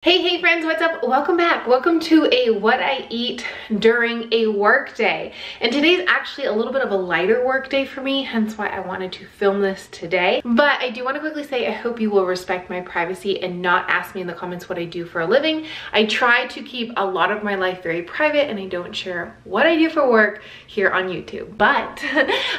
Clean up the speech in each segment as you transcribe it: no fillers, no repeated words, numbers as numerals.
Hey friends, what's up? Welcome back. Welcome to a what I eat during a work day. And today's actually a little bit of a lighter work day for me, hence why I wanted to film this today. But I do want to quickly say I hope you will respect my privacy and not ask me in the comments what I do for a living. I try to keep a lot of my life very private and I don't share what I do for work here on YouTube. But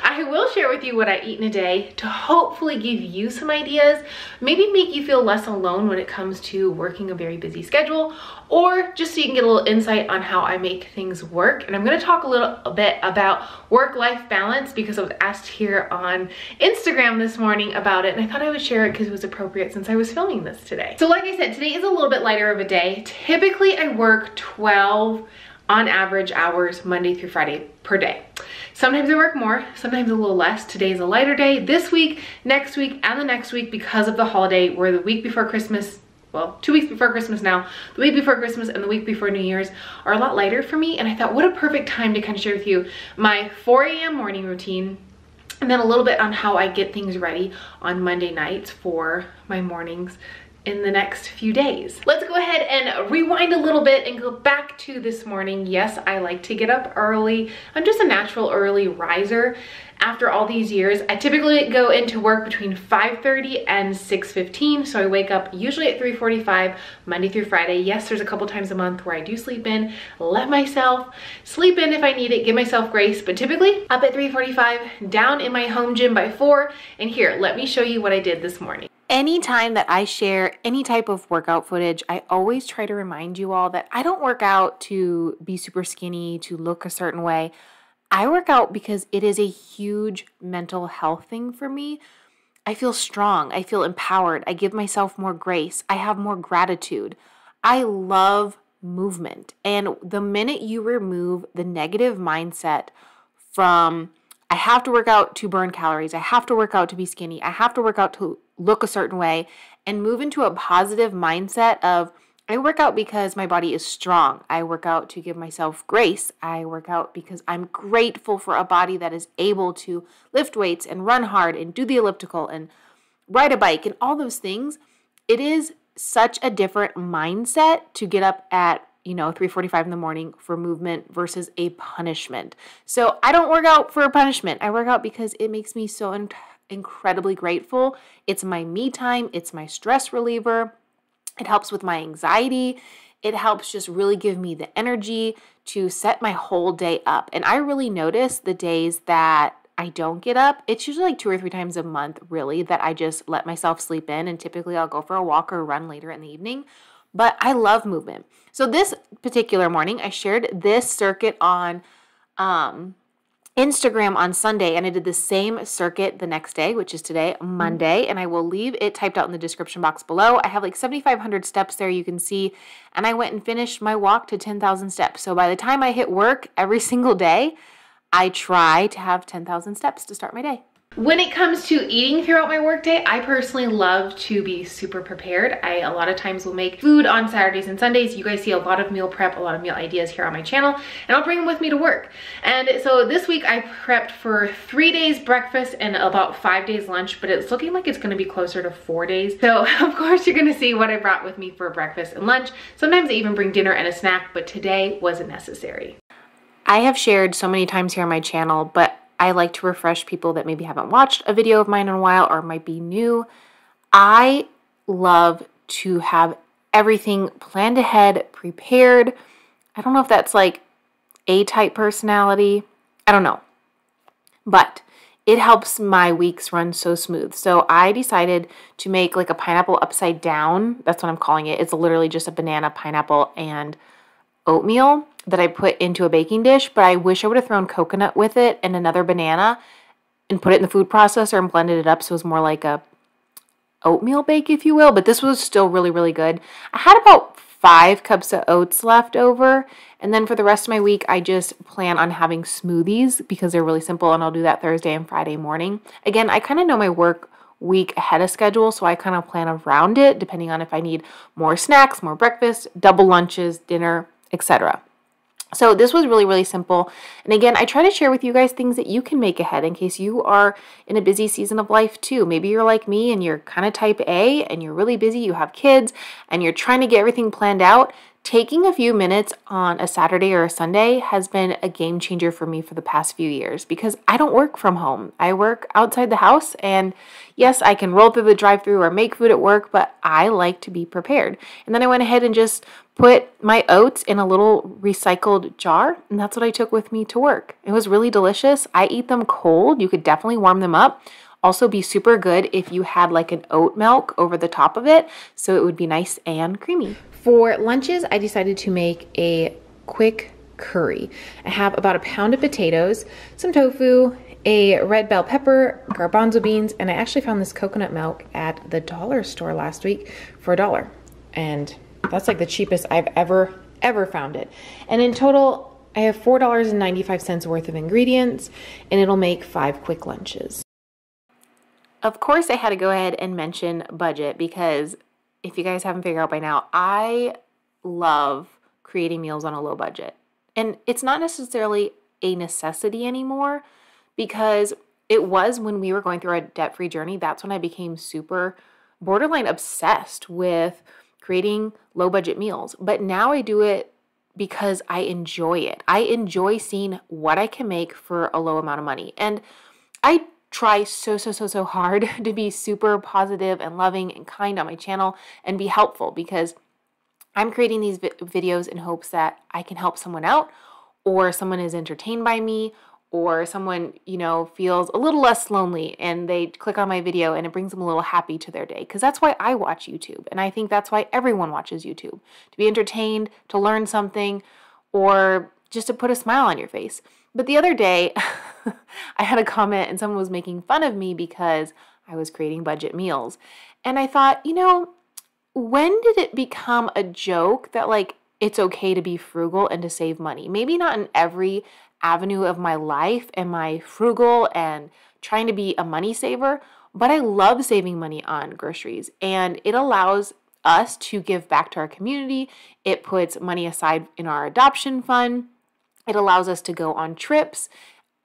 I will share with you what I eat in a day to hopefully give you some ideas, maybe make you feel less alone when it comes to working a very busy schedule, or just so you can get a little insight on how I make things work. And I'm going to talk a little bit about work-life balance because I was asked here on Instagram this morning about it, and I thought I would share it because it was appropriate since I was filming this today. So like I said, today is a little bit lighter of a day. Typically I work 12 on average hours Monday through Friday per day. Sometimes I work more, sometimes a little less. Today's a lighter day. This week, next week, and the next week, because of the holiday, we're the week before Christmas. Well, 2 weeks before Christmas now, the week before Christmas and the week before New Year's are a lot lighter for me. And I thought, what a perfect time to kind of share with you my 4 a.m. morning routine, and then a little bit on how I get things ready on Monday nights for my mornings in the next few days. Let's go ahead and rewind a little bit and go back to this morning. Yes, I like to get up early. I'm just a natural early riser. After all these years, I typically go into work between 5:30 and 6:15. So I wake up usually at 3:45 Monday through Friday. Yes, there's a couple times a month where I do sleep in, let myself sleep in if I need it, give myself grace, but typically up at 3:45, down in my home gym by 4. And here, let me show you what I did this morning. Anytime that I share any type of workout footage, I always try to remind you all that I don't work out to be super skinny, to look a certain way. I work out because it is a huge mental health thing for me. I feel strong. I feel empowered. I give myself more grace. I have more gratitude. I love movement. And the minute you remove the negative mindset from, I have to work out to burn calories, I have to work out to be skinny, I have to work out to look a certain way, and move into a positive mindset of, I work out because my body is strong. I work out to give myself grace. I work out because I'm grateful for a body that is able to lift weights and run hard and do the elliptical and ride a bike and all those things. It is such a different mindset to get up at 3:45 in the morning for movement versus a punishment. So I don't work out for a punishment. I work out because it makes me so incredibly grateful. It's my me time. It's my stress reliever. It helps with my anxiety. It helps just really give me the energy to set my whole day up. And I really notice the days that I don't get up. It's usually like 2 or 3 times a month, really, that I just let myself sleep in. And typically I'll go for a walk or run later in the evening. But I love movement. So this particular morning, I shared this circuit on Instagram on Sunday, and I did the same circuit the next day, which is today, Monday, and I will leave it typed out in the description box below. I have like 7,500 steps there, you can see, and I went and finished my walk to 10,000 steps. So by the time I hit work every single day, I try to have 10,000 steps to start my day. When it comes to eating throughout my workday, I personally love to be super prepared. I a lot of times will make food on Saturdays and Sundays. You guys see a lot of meal prep, a lot of meal ideas here on my channel, and I'll bring them with me to work. And so this week I prepped for 3 days breakfast and about 5 days lunch, but it's looking like it's gonna be closer to 4 days. So of course you're gonna see what I brought with me for breakfast and lunch. Sometimes I even bring dinner and a snack, but today wasn't necessary. I have shared so many times here on my channel, but I like to refresh people that maybe haven't watched a video of mine in a while or might be new. I love to have everything planned ahead, prepared. I don't know if that's like A-type personality. I don't know. But it helps my weeks run so smooth. So I decided to make like a pineapple upside down. That's what I'm calling it. It's literally just a banana, pineapple, and oatmeal that I put into a baking dish, but I wish I would have thrown coconut with it and another banana and put it in the food processor and blended it up so it was more like a oatmeal bake, if you will, but this was still really, really good. I had about 5 cups of oats left over, and then for the rest of my week, I just plan on having smoothies because they're really simple, and I'll do that Thursday and Friday morning. Again, I kind of know my work week ahead of schedule, so I kind of plan around it depending on if I need more snacks, more breakfast, double lunches, dinner, etc. So this was really, really simple. And again, I try to share with you guys things that you can make ahead in case you are in a busy season of life too. Maybe you're like me and you're kind of type A and you're really busy, you have kids and you're trying to get everything planned out. Taking a few minutes on a Saturday or a Sunday has been a game changer for me for the past few years because I don't work from home. I work outside the house, and yes, I can roll through the drive-thru or make food at work, but I like to be prepared. And then I went ahead and just put my oats in a little recycled jar, and that's what I took with me to work. It was really delicious. I eat them cold. You could definitely warm them up. Also be super good if you had like an oat milk over the top of it, so it would be nice and creamy. For lunches, I decided to make a quick curry. I have about a pound of potatoes, some tofu, a red bell pepper, garbanzo beans, and I actually found this coconut milk at the dollar store last week for $1. And that's like the cheapest I've ever found it. And in total, I have $4.95 worth of ingredients, and it'll make 5 quick lunches. Of course, I had to go ahead and mention budget because if you guys haven't figured out by now, I love creating meals on a low budget. And it's not necessarily a necessity anymore because it was when we were going through our debt-free journey. That's when I became super borderline obsessed with creating low budget meals. But now I do it because I enjoy it. I enjoy seeing what I can make for a low amount of money. And I try so hard to be super positive and loving and kind on my channel and be helpful because I'm creating these videos in hopes that I can help someone out, or someone is entertained by me, or someone, you know, feels a little less lonely and they click on my video and it brings them a little happy to their day, because that's why I watch YouTube. And I think that's why everyone watches YouTube, to be entertained, to learn something, or just to put a smile on your face. But the other day, I had a comment and someone was making fun of me because I was creating budget meals. And I thought, you know, when did it become a joke that like it's okay to be frugal and to save money? Maybe not in every avenue of my life am I frugal and trying to be a money saver, but I love saving money on groceries, and it allows us to give back to our community. It puts money aside in our adoption fund. It allows us to go on trips,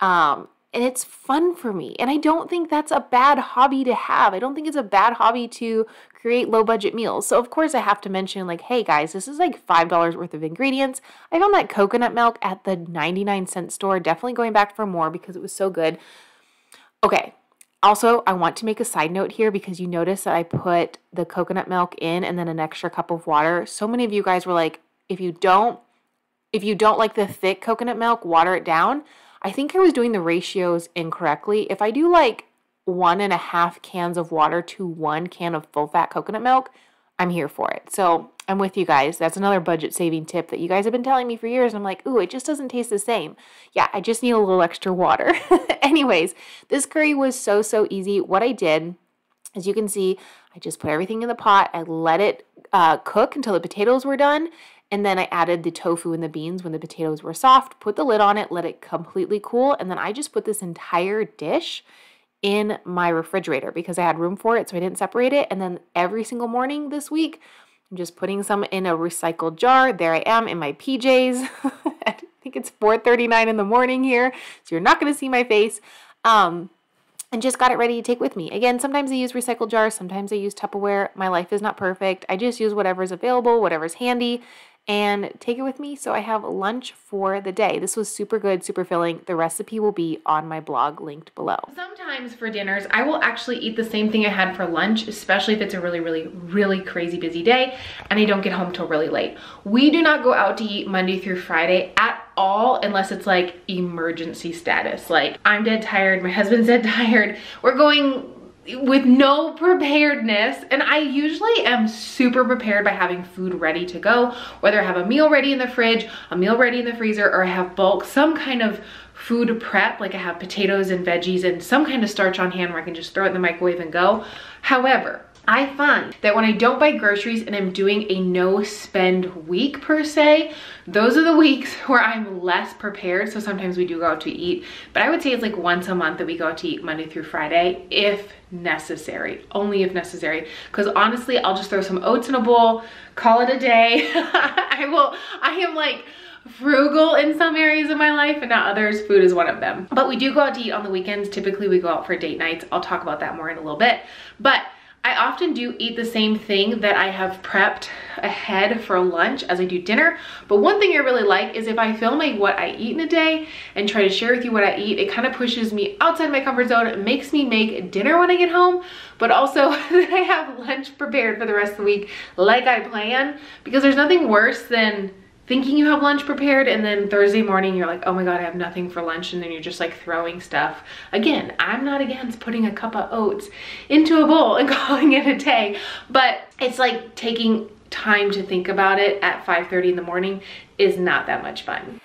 and it's fun for me. And I don't think that's a bad hobby to have. I don't think it's a bad hobby to create low budget meals. So of course I have to mention like, hey guys, this is like $5 worth of ingredients. I found that coconut milk at the 99-cent store, definitely going back for more because it was so good. Okay. Also, I want to make a side note here because you notice that I put the coconut milk in and then an extra cup of water. So many of you guys were like, if you don't like the thick coconut milk, water it down. I think I was doing the ratios incorrectly. If I do like 1.5 cans of water to 1 can of full fat coconut milk, I'm here for it. So I'm with you guys. That's another budget saving tip that you guys have been telling me for years. I'm like, ooh, it just doesn't taste the same. Yeah, I just need a little extra water. Anyways, this curry was so easy. What I did, as you can see, I just put everything in the pot. I let it cook until the potatoes were done. And then I added the tofu and the beans when the potatoes were soft, put the lid on it, let it completely cool. And then I just put this entire dish in my refrigerator because I had room for it, so I didn't separate it. And then every single morning this week, I'm just putting some in a recycled jar. There I am in my PJs. I think it's 4:39 in the morning here, so you're not going to see my face. And just got it ready to take with me. Again, sometimes I use recycled jars, sometimes I use Tupperware. My life is not perfect. I just use whatever's available, whatever's handy, and take it with me so I have lunch for the day. This was super good, super filling. The recipe will be on my blog linked below. Sometimes for dinners, I will actually eat the same thing I had for lunch, especially if it's a really crazy busy day and I don't get home till really late. We do not go out to eat Monday through Friday at all unless it's like emergency status. Like I'm dead tired, my husband's dead tired, we're going with no preparedness, and I usually am super prepared by having food ready to go, whether I have a meal ready in the fridge, a meal ready in the freezer, or I have bulk, some kind of food prep, like I have potatoes and veggies and some kind of starch on hand where I can just throw it in the microwave and go. However, I find that when I don't buy groceries and I'm doing a no spend week per se, those are the weeks where I'm less prepared. So sometimes we do go out to eat, but I would say it's like once a month that we go out to eat Monday through Friday, if necessary, only if necessary. Because honestly, I'll just throw some oats in a bowl, call it a day. I am like frugal in some areas of my life and not others. Food is one of them. But we do go out to eat on the weekends. Typically we go out for date nights. I'll talk about that more in a little bit. But I often do eat the same thing that I have prepped ahead for lunch as I do dinner. But one thing I really like is if I film a what I eat in a day and try to share with you what I eat, it kind of pushes me outside my comfort zone. It makes me make dinner when I get home, but also that I have lunch prepared for the rest of the week like I plan, because there's nothing worse than thinking you have lunch prepared and then Thursday morning you're like, oh my God, I have nothing for lunch, and then you're just like throwing stuff. Again, I'm not against putting a cup of oats into a bowl and calling it a day, but it's like taking time to think about it at 5:30 in the morning is not that much fun.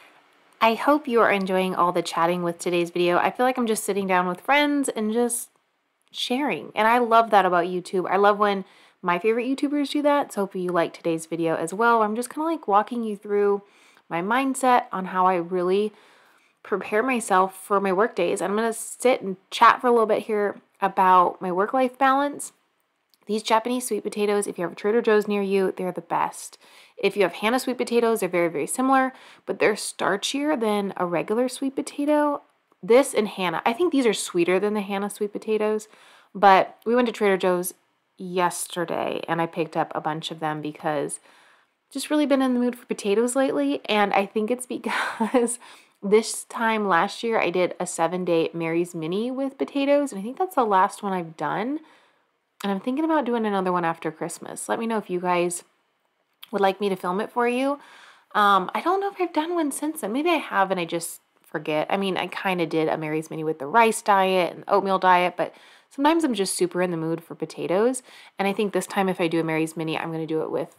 I hope you are enjoying all the chatting with today's video. I feel like I'm just sitting down with friends and just sharing, and I love that about YouTube. I love when my favorite YouTubers do that. So hopefully you like today's video as well. I'm just kind of like walking you through my mindset on how I really prepare myself for my work days. I'm going to sit and chat for a little bit here about my work-life balance. These Japanese sweet potatoes, if you have a Trader Joe's near you, they're the best. If you have Hana sweet potatoes, they're very, very similar, but they're starchier than a regular sweet potato. This and Hana, I think these are sweeter than the Hana sweet potatoes, but we went to Trader Joe's yesterday and I picked up a bunch of them because I've just really been in the mood for potatoes lately. And I think it's because this time last year I did a 7-day Mary's Mini with potatoes, and I think that's the last one I've done, and I'm thinking about doing another one after Christmas. Let me know if you guys would like me to film it for you. I don't know if I've done one since then. Maybe I have and I just forget. I mean, I kind of did a Mary's Mini with the rice diet and oatmeal diet, but sometimes I'm just super in the mood for potatoes. And I think this time if I do a Mary's Mini, I'm going to do it with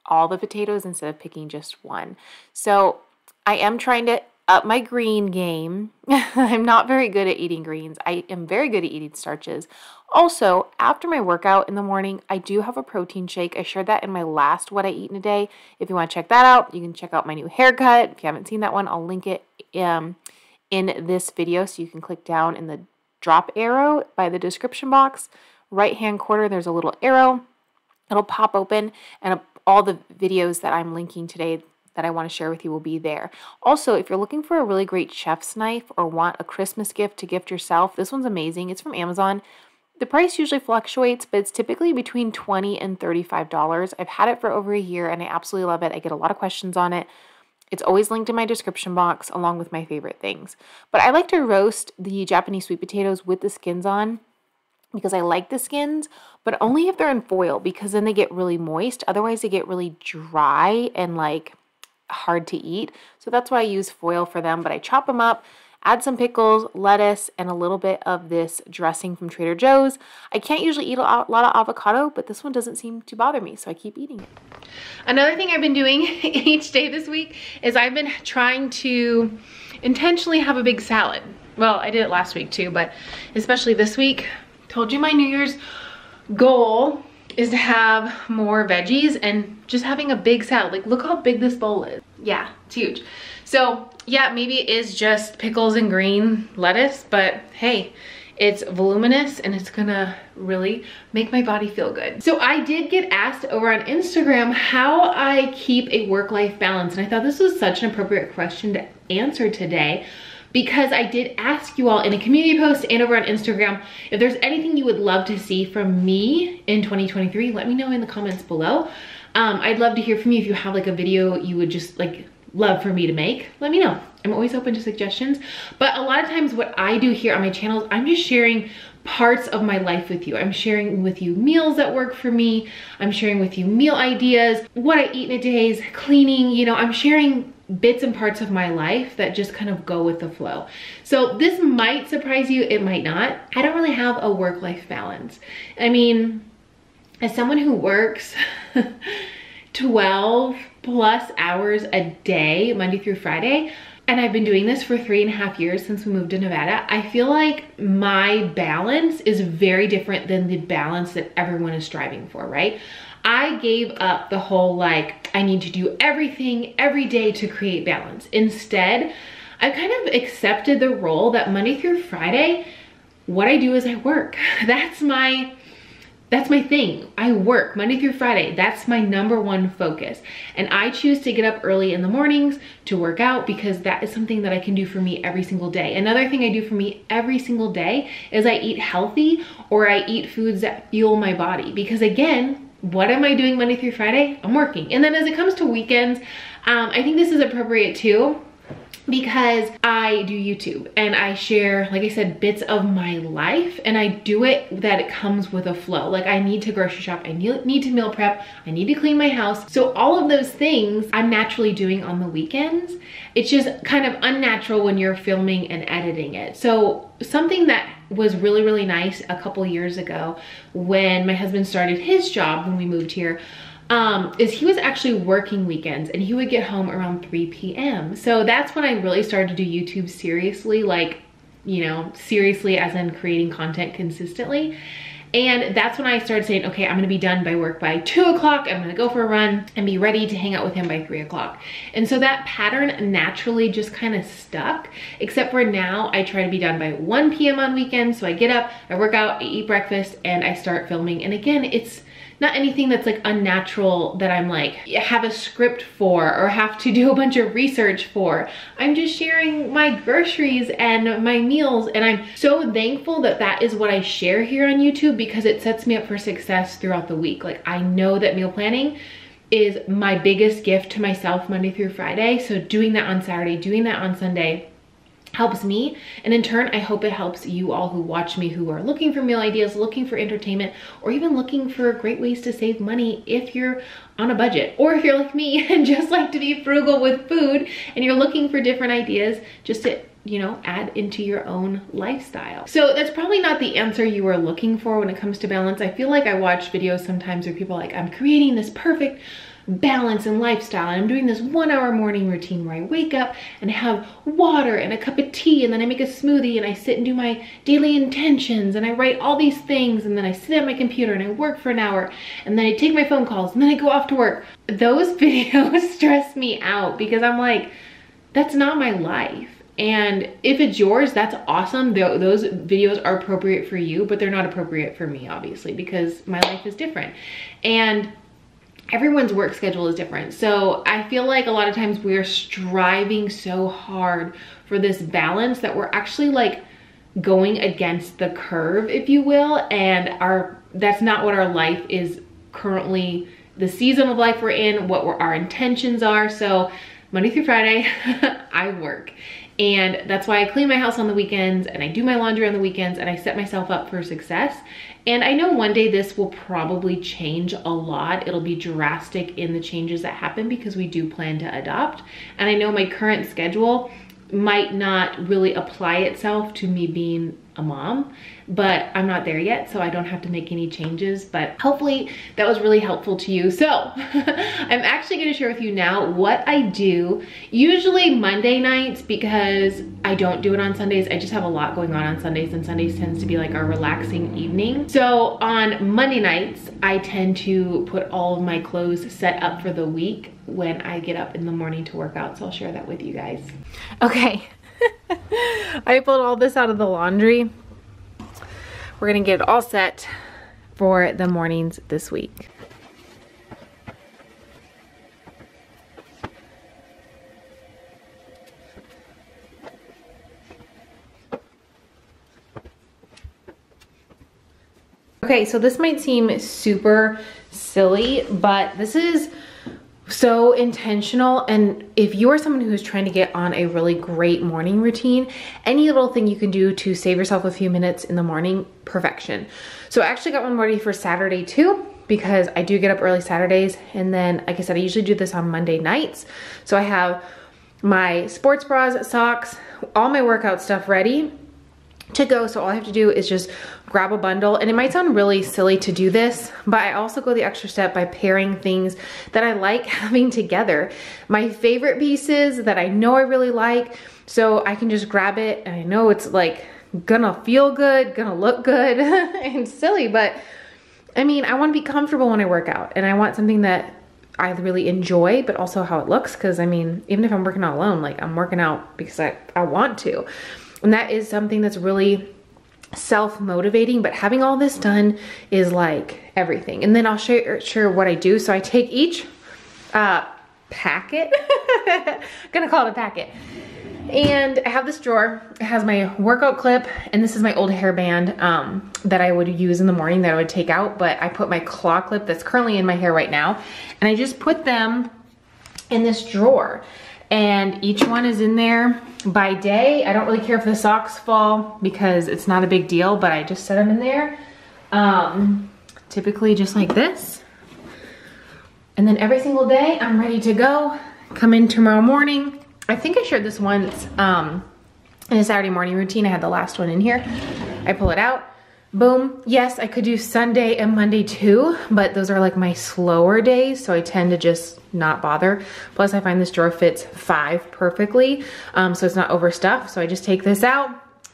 all the potatoes instead of picking just one. So I am trying to up my green game. I'm not very good at eating greens. I am very good at eating starches. Also, after my workout in the morning, I do have a protein shake. I shared that in my last What I Eat in a Day. If you want to check that out, you can check out my new haircut. If you haven't seen that one, I'll link it in this video, so you can click down in the drop arrow by the description box. Right hand corner, there's a little arrow. It'll pop open, and all the videos that I'm linking today that I want to share with you will be there. Also, if you're looking for a really great chef's knife or want a Christmas gift to gift yourself, this one's amazing. It's from Amazon. The price usually fluctuates, but it's typically between $20 and $35. I've had it for over a year and I absolutely love it. I get a lot of questions on it. It's always linked in my description box along with my favorite things. But I like to roast the Japanese sweet potatoes with the skins on because I like the skins, but only if they're in foil, because then they get really moist. Otherwise they get really dry and like hard to eat. So that's why I use foil for them, but I chop them up, add some pickles, lettuce, and a little bit of this dressing from Trader Joe's. I can't usually eat a lot of avocado, but this one doesn't seem to bother me, so I keep eating it. Another thing I've been doing each day this week is I've been trying to intentionally have a big salad. Well, I did it last week too, but especially this week. Told you my New Year's goal is to have more veggies and just having a big salad. Like, look how big this bowl is. Yeah, it's huge. So yeah, maybe it is just pickles and green lettuce, but hey, it's voluminous and it's gonna really make my body feel good. So I did get asked over on Instagram how I keep a work-life balance, and I thought this was such an appropriate question to answer today, because I did ask you all in a community post and over on Instagram if there's anything you would love to see from me in 2023. Let me know in the comments below. I'd love to hear from you. If you have like a video you would just like love for me to make, let me know. I'm always open to suggestions. But a lot of times what I do here on my channel is I'm just sharing parts of my life with you. I'm sharing with you meals that work for me. I'm sharing with you meal ideas, what I eat in a day, cleaning, you know, I'm sharing bits and parts of my life that just kind of go with the flow. So this might surprise you, it might not. I don't really have a work-life balance. I mean, as someone who works 12 plus hours a day, Monday through Friday, and I've been doing this for 3.5 years since we moved to Nevada, I feel like my balance is very different than the balance that everyone is striving for, right? I gave up the whole like, I need to do everything every day to create balance. Instead, I kind of accepted the role that Monday through Friday, what I do is I work. That's that's my thing. I work Monday through Friday. That's my #1 focus. And I choose to get up early in the mornings to work out because that is something that I can do for me every single day. Another thing I do for me every single day is I eat healthy, or I eat foods that fuel my body. Because again, what am I doing Monday through Friday? I'm working. And then as it comes to weekends, I think this is appropriate too, because I do YouTube and I share, like I said, bits of my life, and I do it that it comes with a flow. Like I need to grocery shop, I need to meal prep, I need to clean my house. So all of those things I'm naturally doing on the weekends. It's just kind of unnatural when you're filming and editing it. So something that was really, really nice a couple years ago when my husband started his job when we moved here, is he was actually working weekends and he would get home around 3 p.m. So that's when I really started to do YouTube seriously, like, you know, seriously as in creating content consistently. And that's when I started saying, okay, I'm gonna be done by work by 2 o'clock. I'm gonna go for a run and be ready to hang out with him by 3 o'clock. And so that pattern naturally just kind of stuck, except for now I try to be done by 1 p.m. on weekends. So I get up, I work out, I eat breakfast, and I start filming. And again, it's not anything that's like unnatural that I'm like have a script for or have to do a bunch of research for. I'm just sharing my groceries and my meals, and I'm so thankful that that is what I share here on YouTube, because it sets me up for success throughout the week. Like I know that meal planning is my biggest gift to myself Monday through Friday. So doing that on Saturday, doing that on Sunday helps me, and in turn I hope it helps you all who watch me, who are looking for meal ideas, looking for entertainment, or even looking for great ways to save money if you're on a budget, or if you're like me and just like to be frugal with food and you're looking for different ideas just to, you know, add into your own lifestyle. So that's probably not the answer you were looking for when it comes to balance. I feel like I watch videos sometimes where people are like, I'm creating this perfect balance and lifestyle, and I'm doing this 1 hour morning routine where I wake up and have water and a cup of tea, and then I make a smoothie, and I sit and do my daily intentions, and I write all these things, and then I sit at my computer and I work for an hour, and then I take my phone calls, and then I go off to work. Those videos stress me out because I'm like, that's not my life. And if it's yours, that's awesome. Those videos are appropriate for you, but they're not appropriate for me, obviously, because my life is different. And everyone's work schedule is different. So I feel like a lot of times we're striving so hard for this balance that we're actually like going against the curve, if you will. And that's not what our life is currently, the season of life we're in, what our intentions are. So Monday through Friday, I work. And that's why I clean my house on the weekends, and I do my laundry on the weekends, and I set myself up for success. And I know one day this will probably change a lot. It'll be drastic in the changes that happen because we do plan to adopt. And I know my current schedule might not really apply itself to me being a mom, but I'm not there yet, so I don't have to make any changes. But hopefully that was really helpful to you. So I'm actually going to share with you now what I do usually Monday nights, because I don't do it on Sundays. I just have a lot going on Sundays, and Sundays tends to be like our relaxing evening. So on Monday nights, I tend to put all of my clothes set up for the week when I get up in the morning to work out. So I'll share that with you guys. Okay. I pulled all this out of the laundry. We're gonna get it all set for the mornings this week. Okay, so this might seem super silly, but this is so intentional. And if you are someone who's trying to get on a really great morning routine, any little thing you can do to save yourself a few minutes in the morning, perfection. So I actually got one ready for Saturday too, because I do get up early Saturdays. And then, like I said, I usually do this on Monday nights. So I have my sports bras, socks, all my workout stuff ready to go. So all I have to do is just grab a bundle. And it might sound really silly to do this, but I also go the extra step by pairing things that I like having together. My favorite pieces that I know I really like, so I can just grab it, and I know it's like gonna feel good, gonna look good and silly, but I mean, I want to be comfortable when I work out, and I want something that I really enjoy, but also how it looks. Because I mean, even if I'm working out alone, like I'm working out because I want to. And that is something that's really self-motivating, but having all this done is like everything. And then I'll share what I do. So I take each packet, I'm gonna call it a packet, and I have this drawer. It has my workout clip, and this is my old hairband that I would use in the morning that I would take out, but I put my claw clip that's currently in my hair right now, and I just put them in this drawer, and each one is in there by day. I don't really care if the socks fall because it's not a big deal, but I just set them in there, typically just like this. And then every single day I'm ready to go. Come in tomorrow morning. I think I shared this once in a Saturday morning routine. I had the last one in here. I pull it out, boom. Yes, I could do Sunday and Monday too, but those are like my slower days, so I tend to just not bother. Plus I find this drawer fits 5 perfectly, so it's not overstuffed. So I just take this out,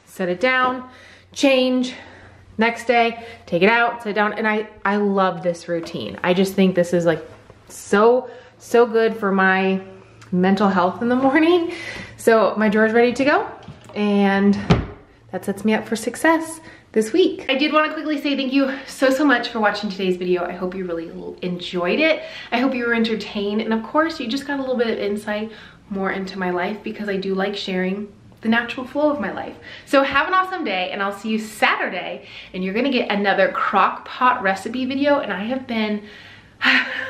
set it down, change. Next day, take it out, set it down, and I love this routine. I just think this is like so good for my mental health in the morning. So my drawer's ready to go, and that sets me up for success this week. I did want to quickly say thank you so much for watching today's video. I hope you really enjoyed it. I hope you were entertained, and of course you just got a little bit of insight more into my life, because I do like sharing the natural flow of my life. So have an awesome day, and I'll see you Saturday, and you're gonna get another crock pot recipe video, and I have been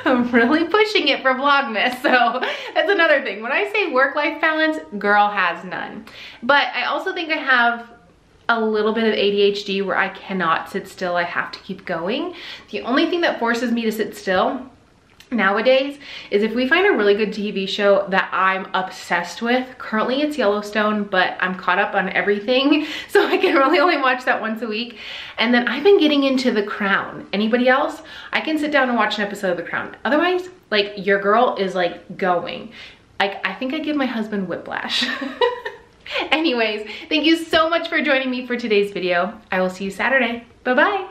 really pushing it for Vlogmas, so that's another thing. When I say work-life balance, girl has none. But I also think I have a little bit of ADHD where I cannot sit still. I have to keep going. The only thing that forces me to sit still nowadays is if we find a really good TV show that I'm obsessed with. Currently it's Yellowstone, but I'm caught up on everything, so I can really only watch that once a week. And then I've been getting into The Crown. Anybody else? I can sit down and watch an episode of The Crown. Otherwise, like, your girl is like going. Like, I think I give my husband whiplash. Anyways, thank you so much for joining me for today's video. I will see you Saturday. Bye-bye.